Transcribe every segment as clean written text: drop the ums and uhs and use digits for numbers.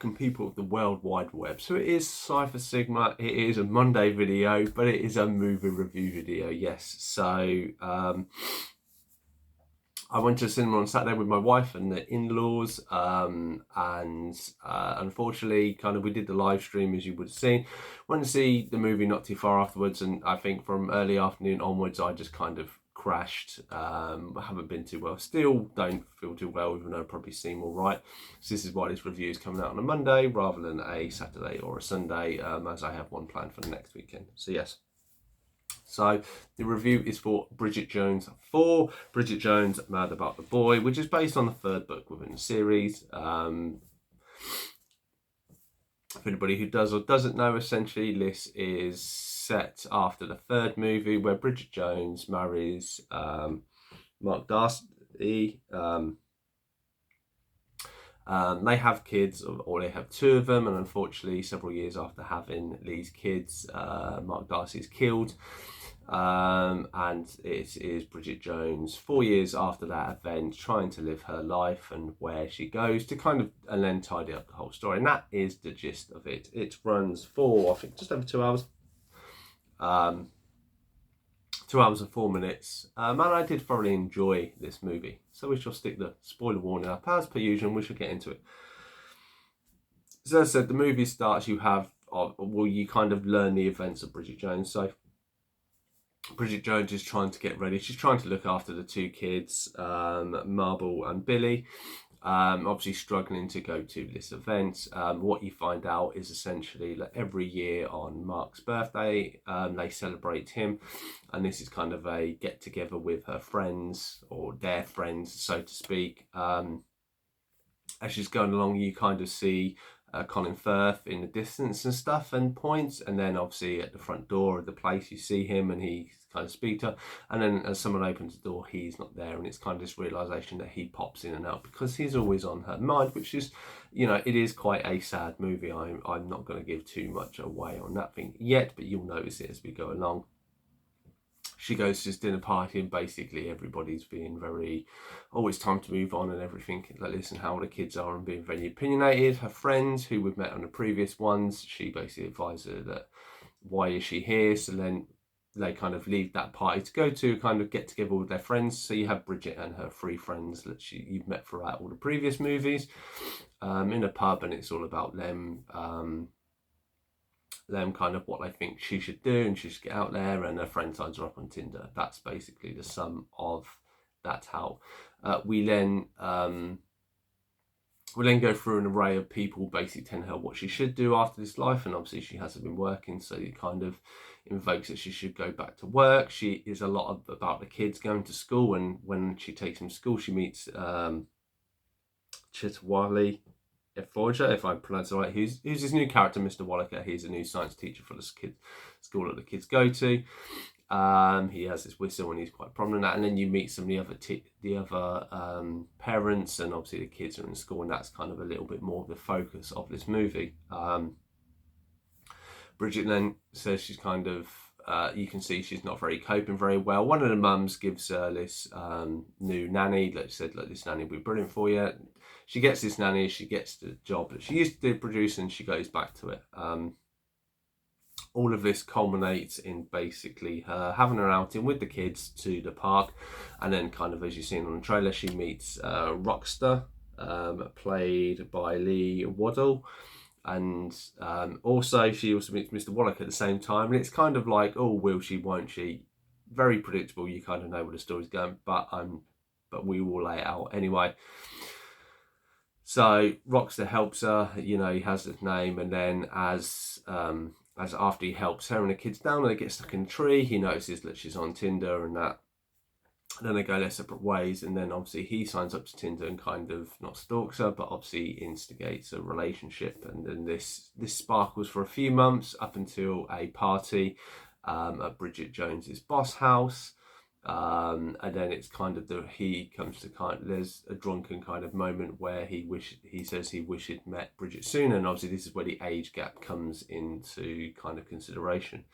welcome people of the World Wide Web. So it is Cypher Sigma, it is a Monday video, but it is a movie review video, yes. So I went to the cinema on Saturday with my wife and the in-laws, and unfortunately, kind of we did the live stream as you would have seen. Went to see the movie not too far afterwards, and I think from early afternoon onwards, I just kind of crashed. I haven't been too well. Still don't feel too well, even though I probably seem all right. So this is why this review is coming out on a Monday rather than a Saturday or a Sunday, as I have one planned for the next weekend. So yes. So the review is for Bridget Jones 4, Bridget Jones Mad About the Boy, which is based on the third book within the series. For anybody who does or doesn't know, essentially this is set after the third movie where Bridget Jones marries Mark Darcy. They have kids, or they have two of them, and unfortunately several years after having these kids, Mark Darcy is killed. And it is Bridget Jones 4 years after that event trying to live her life and where she goes to kind of, and then tidy up the whole story, and that is the gist of it. It runs for, I think, just over 2 hours. 2 hours and 4 minutes, and I did thoroughly enjoy this movie. So we shall stick the spoiler warning up as per usual, and we shall get into it. So as I said, the movie starts, you kind of learn the events of Bridget Jones. So Bridget Jones is trying to get ready. She's trying to look after the two kids, Marble and Billy. Obviously struggling to go to this event. What you find out is essentially that every year on Mark's birthday, they celebrate him, and this is kind of a get together with her friends, or their friends, so to speak. As she's going along, you kind of see Colin Firth in the distance and stuff and points, and then obviously at the front door of the place you see him and he kind of speaks to her, and then as someone opens the door he's not there, and it's kind of this realisation that he pops in and out because he's always on her mind, which is, you know, it is quite a sad movie. I'm not going to give too much away on that thing yet, but you'll notice it as we go along. She goes to this dinner party and basically everybody's being very, oh, it's time to move on and everything like this, and how the kids are, and being very opinionated. Her friends, who we've met on the previous ones, she basically advised her that why is she here? So then they kind of leave that party to go to kind of get together with their friends. So you have Bridget and her three friends that you've met throughout all the previous movies, in a pub, and it's all about them kind of what they think she should do, and she should get out there, and her friend signs her up on Tinder. That's basically the sum of that. How we then go through an array of people basically telling her what she should do after this life, and obviously she hasn't been working, so it kind of invokes that she should go back to work. She is a lot about the kids going to school, and when she takes them to school, she meets Chitwali Forger, if I pronounce it right, who's his new character, Mr. Wallaker. He's a new science teacher for the school that the kids go to. He has this whistle and he's quite prominent at, and then you meet some of the other parents, and obviously the kids are in school, and that's kind of a little bit more of the focus of this movie. Bridget then says she's kind of, you can see she's not coping very well. One of the mums gives her this new nanny that said, look, this nanny will be brilliant for you. She gets this nanny, she gets the job that she used to do producing, she goes back to it. All of this culminates in basically her having her outing with the kids to the park, and then kind of, as you've seen on the trailer, she meets Rockstar, played by Lee Waddell, and also she also meets Mr. Wallach at the same time, and it's kind of like, oh, will she, won't she? Very predictable. You kind of know where the story's going, but we will lay it out anyway. So Rockstar helps her, you know, he has his name, and then as after he helps her and the kids down and they get stuck in a tree, he notices that she's on Tinder and that. And then they go their separate ways, and then obviously he signs up to Tinder and kind of not stalks her, but obviously instigates a relationship. And then this sparkles for a few months up until a party at Bridget Jones's boss house. And then it's kind of he comes to there's a drunken kind of moment where he says he wished he'd met Bridget sooner, and obviously this is where the age gap comes into kind of consideration.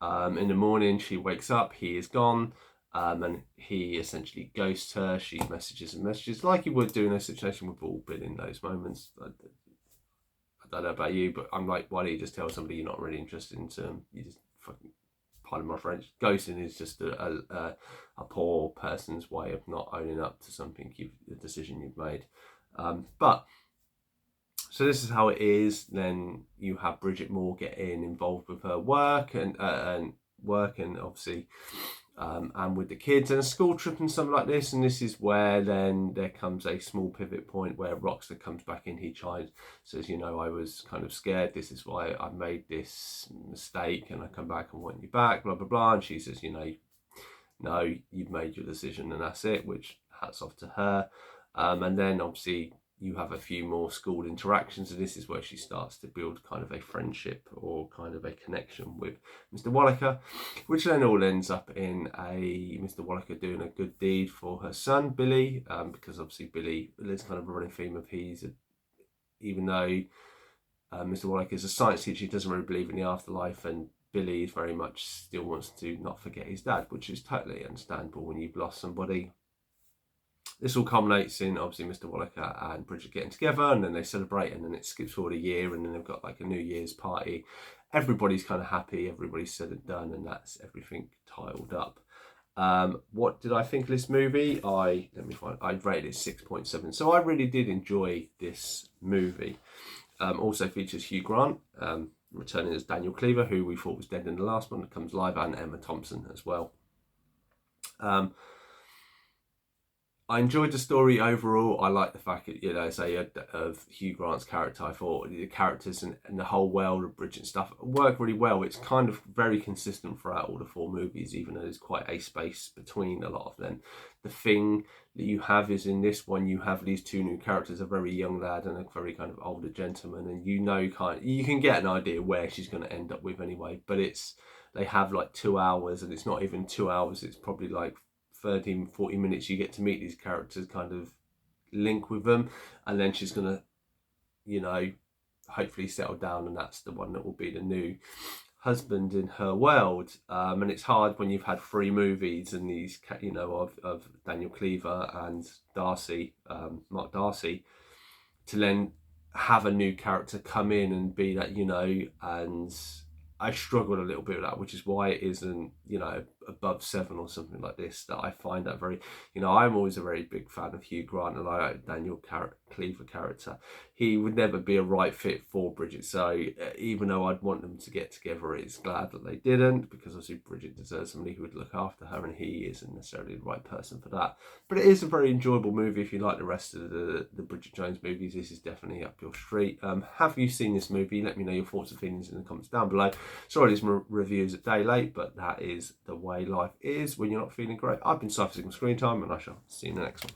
In the morning she wakes up, he is gone, and he essentially ghosts her. She messages like you would do in a situation. We've all been in those moments. don't know about you, but I'm like, why don't you just tell somebody you're not really interested in them? You just fucking, pardon my French, ghosting is just a poor person's way of not owning up to something, the decision you've made. But so this is how it is. Then you have Bridget Moore getting involved with her work and obviously and with the kids and a school trip and something like this. And this is where then there comes a small pivot point where Roxler comes back in. He says, you know, I was kind of scared. This is why I made this mistake, and I come back and want you back, blah, blah, blah. And she says, you know, no, you've made your decision and that's it, which hats off to her. And then obviously you have a few more school interactions, and this is where she starts to build kind of a friendship or kind of a connection with Mr. Wallaker, which then all ends up in Mr. Wallaker doing a good deed for her son, Billy, because obviously Billy, there's kind of a running theme of even though Mr. Wallaker is a science teacher, he doesn't really believe in the afterlife, and Billy very much still wants to not forget his dad, which is totally understandable when you've lost somebody. This all culminates in obviously Mr. Wallaker and Bridget getting together, and then they celebrate, and then it skips forward a year, and then they've got like a New Year's party. Everybody's kind of happy, everybody's said and done, and that's everything tiled up. What did I think of this movie? I rated it 6.7. So I really did enjoy this movie. Also features Hugh Grant, returning as Daniel Cleaver, who we thought was dead in the last one, comes live, and Emma Thompson as well. I enjoyed the story overall. I like the fact that, you know, of Hugh Grant's character. I thought the characters and the whole world of Bridget and stuff work really well. It's kind of very consistent throughout all the 4 movies, even though there's quite a space between a lot of them. The thing that you have is in this one, you have these 2 new characters, a very young lad and a very kind of older gentleman, and you know, you can get an idea where she's going to end up with anyway. But they have like 2 hours, and it's not even 2 hours. It's probably like 30, 40 minutes you get to meet these characters, kind of link with them, and then she's gonna, you know, hopefully settle down, and that's the one that will be the new husband in her world. And it's hard when you've had 3 movies and these, you know, of Daniel Cleaver and Darcy, Mark Darcy, to then have a new character come in and be that, you know, and I struggled a little bit with that, which is why it isn't, you know, above 7 or something like this. That I find that very, you know, I'm always a very big fan of Hugh Grant, and I like Daniel Cleaver character. He would never be a right fit for Bridget, so even though I'd want them to get together, it's glad that they didn't, because obviously Bridget deserves somebody who would look after her, and he isn't necessarily the right person for that. But it is a very enjoyable movie. If you like the rest of the Bridget Jones movies, this is definitely up your street. Have you seen this movie? Let me know your thoughts and feelings in the comments down below. Sorry this review is a day late, but that is the way life is when you're not feeling great. I've been Cypher Sigma Screen Time, and I shall see you in the next one.